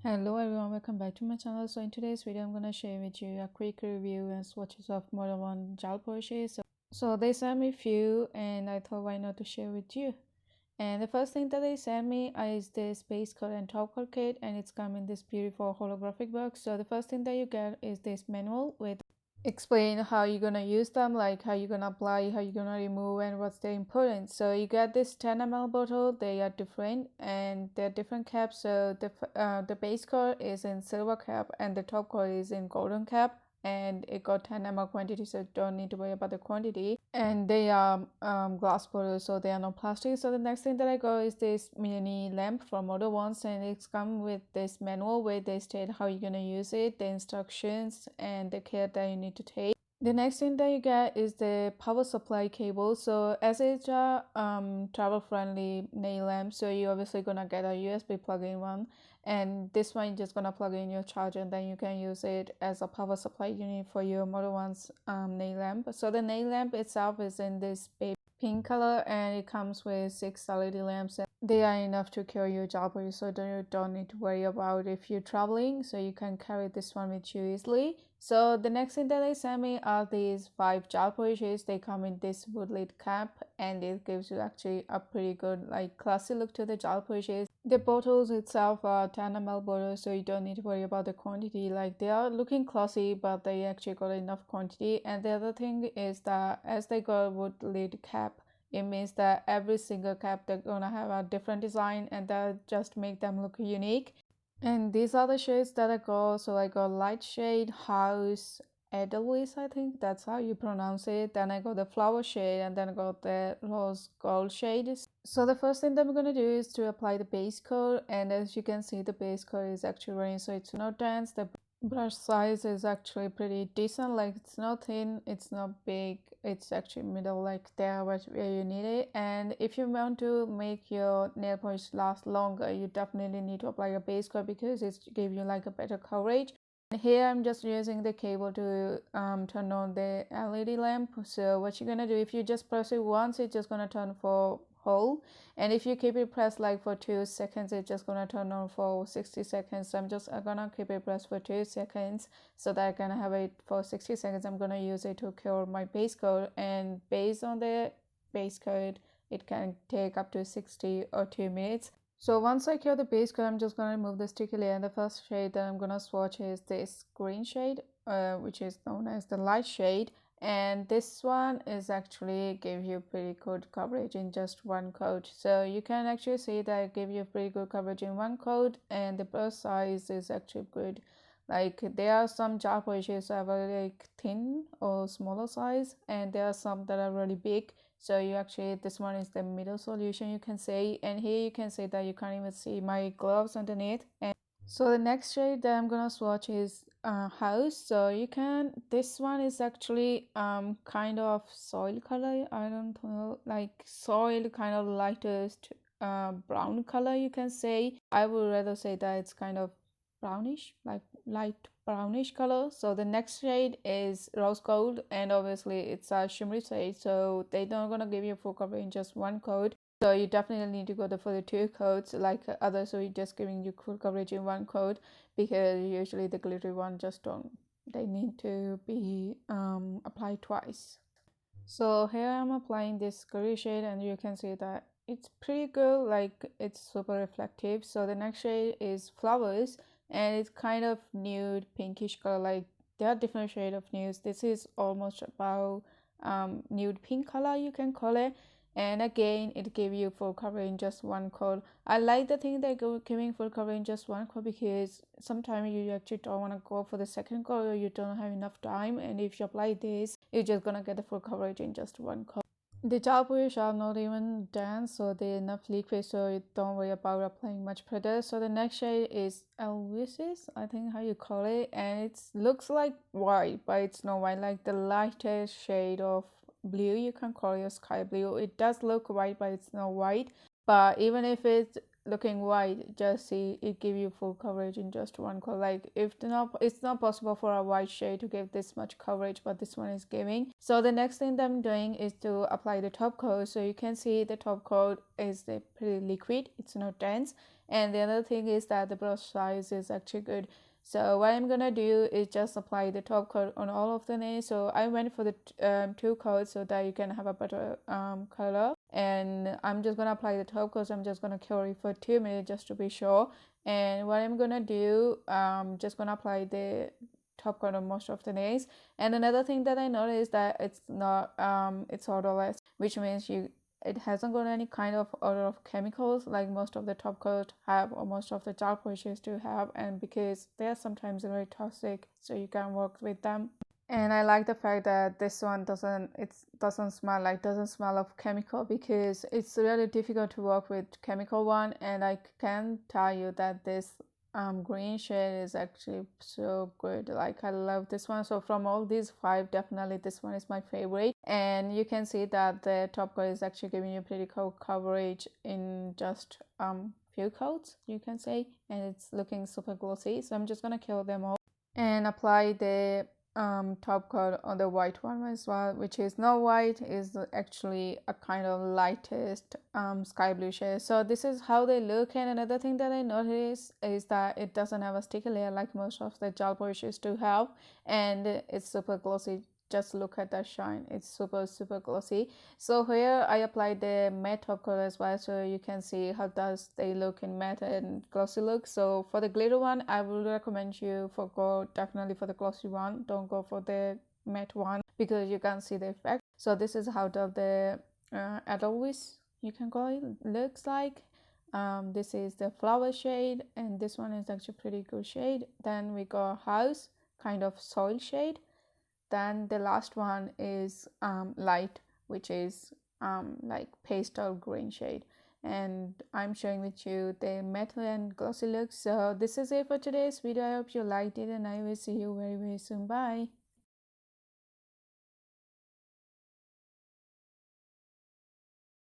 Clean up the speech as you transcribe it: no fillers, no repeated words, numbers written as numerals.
Hello everyone, welcome back to my channel. So in today's video I'm gonna share with you a quick review and swatches of Modelones gel polishes. So they sent me few and I thought why not to share with you. And the first thing that they sent me is this base coat and top coat kit, and it's come in this beautiful holographic box. So the first thing that you get is this manual with explain how you're gonna use them, like how you're gonna apply, how you're gonna remove, and what's the importance. So you get this 10 ml bottle. They are different and they're different caps. So the base coat is in silver cap and the top coat is in golden cap, and it got 10 ml quantity, so don't need to worry about the quantity. And they are glass bottles, so they are not plastic. So the next thing that I got is this mini lamp from Modelones, and it's come with this manual where they state how you're gonna use it, the instructions, and the care that you need to take. The next thing that you get is the power supply cable. So as it's a travel friendly nail lamp, so you're obviously gonna get a USB plug-in one, and this one you're just gonna plug in your charger and then you can use it as a power supply unit for your Modelones nail lamp. So the nail lamp itself is in this baby pink color, and it comes with 6 LED lamps. They are enough to carry your gel polish, so you don't need to worry about if you're traveling, so you can carry this one with you easily. So the next thing that they sent me are these 5 gel polishes. They come in this wood lid cap, and it gives you actually a pretty good like classy look to the gel polishes. The bottles itself are 10 ml bottles, so you don't need to worry about the quantity. Like they are looking classy, but they actually got enough quantity. And the other thing is that as they got wood lid cap, it means that every single cap they're gonna have a different design, and that just make them look unique. And these are the shades that I got. So I got light shade, house, Edelweiss, I think that's how you pronounce it. Then I got the flower shade, and then I got the rose gold shade. So the first thing that I'm gonna do is to apply the base coat, and as you can see the base coat is actually running, so it's not dense. The brush size is actually pretty decent, like it's not thin, it's not big, it's actually middle, like there where you need it. And if you want to make your nail polish last longer, you definitely need to apply a base coat because it's give you like a better coverage. And here I'm just using the cable to turn on the LED lamp. So what you're gonna do, if you just press it once, it's just gonna turn for whole, and if you keep it pressed like for 2 seconds, it's just gonna turn on for 60 seconds. So I'm just gonna keep it pressed for 2 seconds so that I can have it for 60 seconds. I'm gonna use it to cure my base coat, and based on the base coat it can take up to 60 or 2 minutes. So once I cure the base coat, I'm just gonna remove the sticky layer. The first shade that I'm gonna swatch is this green shade, which is known as the light shade, and this one is actually give you pretty good coverage in just one coat. So you can actually see that it give you pretty good coverage in one coat, and the brush size is actually good. Like there are some gel polishes that are like thin or smaller size, and there are some that are really big. So you actually, this one is the middle solution, you can say. And here you can see that you can't even see my gloves underneath. And so the next shade that I'm gonna swatch is house. So you can, this one is actually kind of soil color, I don't know, like soil kind of lightest brown color, you can say. I would rather say that it's kind of brownish, like light brownish color. So the next shade is rose gold, and obviously it's a shimmery shade, so they're not gonna give you full coverage in just one coat. So you definitely need to go for the 2 coats like others, so you're just giving you full coverage in one coat, because usually the glittery one just don't, they need to be applied twice. So here I'm applying this curry shade, and you can see that it's pretty good, like it's super reflective. So the next shade is flowers, and it's kind of nude pinkish color. Like there are different shade of nudes. This is almost about nude pink color, you can call it. And again, it gave you full coverage in just one coat. I like the thing that giving full coverage in just one coat, because sometimes you actually don't want to go for the second coat, or you don't have enough time, and if you apply this, you're just gonna get the full coverage in just one coat. The gel polish are not even dense, so they're enough liquid, so you don't worry about applying much product. So the next shade is Elvises, I think how you call it, and it looks like white, but it's not white, like the lightest shade of blue, you can call it sky blue. It does look white, but it's not white. But even if it's looking white, just see it give you full coverage in just one color. Like if not, it's not possible for a white shade to give this much coverage, but this one is giving. So the next thing that I'm doing is to apply the top coat. So you can see the top coat is pretty liquid, it's not dense. And the other thing is that the brush size is actually good. So what I'm gonna do is just apply the top coat on all of the nails. So I went for the two coats so that you can have a better color. And I'm just gonna apply the top coat. I'm just gonna cure it for 2 minutes just to be sure. And what I'm gonna do, just gonna apply the top coat on most of the nails. And another thing that I noticed that it's not it's odorless, which means it hasn't got any kind of odor of chemicals like most of the top coat have or most of the gel polishes do have, and because they're sometimes very toxic, so you can't work with them. And I like the fact that this one doesn't smell of chemical, because it's really difficult to work with chemical one. And I can tell you that this green shade is actually so good. Like I love this one. So from all these five, definitely this one is my favorite. And you can see that the top coat is actually giving you pretty cool coverage in just few coats, you can say, and it's looking super glossy. So I'm just gonna kill them all and apply the top coat on the white one as well, which is not white, is actually a kind of lightest sky blue shade. So this is how they look. And another thing that I noticed is that it doesn't have a sticky layer like most of the gel polishes do have, and it's super glossy. Just look at that shine, it's super glossy. So here I applied the matte top coat as well, so you can see how does they look in matte and glossy look. So for the glitter one, I would recommend you for go definitely for the glossy one, don't go for the matte one, because you can't see the effect. So this is how the Edelweiss, you can call it, looks like. This is the flower shade, and this one is actually pretty good shade. Then we got house, kind of soil shade. Then the last one is light, which is like pastel green shade. And I'm showing with you the matte and glossy look. So this is it for today's video. I hope you liked it, and I will see you very soon. Bye.